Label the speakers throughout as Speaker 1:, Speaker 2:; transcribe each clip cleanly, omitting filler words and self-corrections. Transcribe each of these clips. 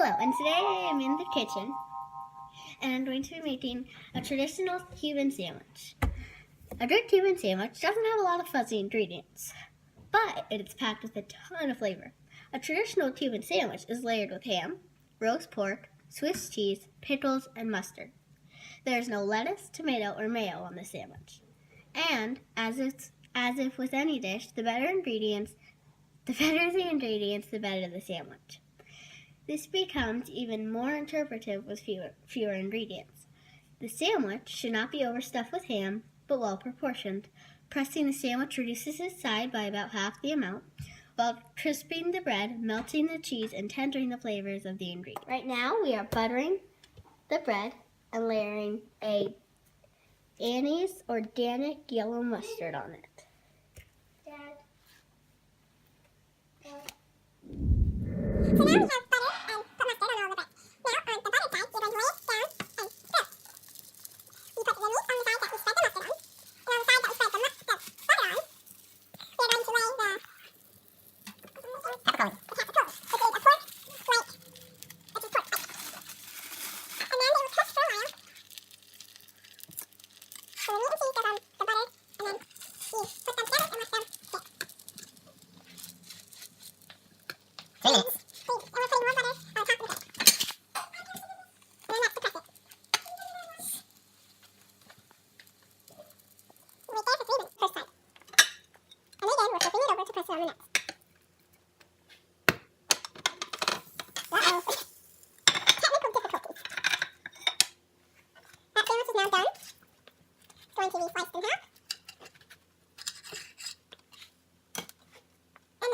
Speaker 1: Hello, and today I'm in the kitchen and I'm going to be making a traditional Cuban sandwich. A good Cuban sandwich doesn't have a lot of fuzzy ingredients, but it is packed with a ton of flavor. A traditional Cuban sandwich is layered with ham, roast pork, Swiss cheese, pickles, and mustard. There is no lettuce, tomato, or mayo on the sandwich. And as if with any dish, the better the ingredients, the better the sandwich. This becomes even more interpretive with fewer ingredients. The sandwich should not be overstuffed with ham, but well proportioned. Pressing the sandwich reduces its size by about half the amount, while crisping the bread, melting the cheese, and tendering the flavors of the ingredients. Right now, we are buttering the bread and layering a anise organic yellow mustard on it.
Speaker 2: So now we have butter and put mustard on all of it. Now on the butter side, you're going to lay it down and spread. You put the anise on the side that we spread the mustard on, and on the side that we spread the butter on, we are going to lay the peppercorn, which is a pork like, and then they will cook for a while. So the meat and cheese goes on the butter, and then you put them together and let them sit.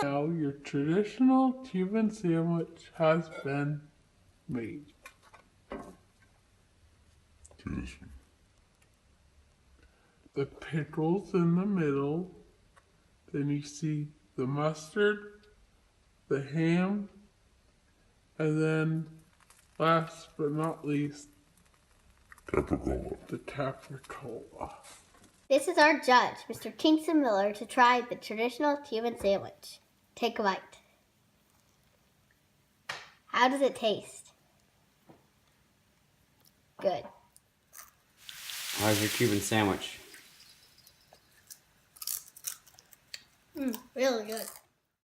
Speaker 3: Now your traditional Cuban sandwich has been made. The pickles in the middle, then you see the mustard, the ham, and then last but not least, the capricola.
Speaker 1: This is our judge, Mr. Kingston Miller, to try the traditional Cuban sandwich. Take a bite. How does it taste? Good.
Speaker 4: How's your Cuban sandwich?
Speaker 1: Really good.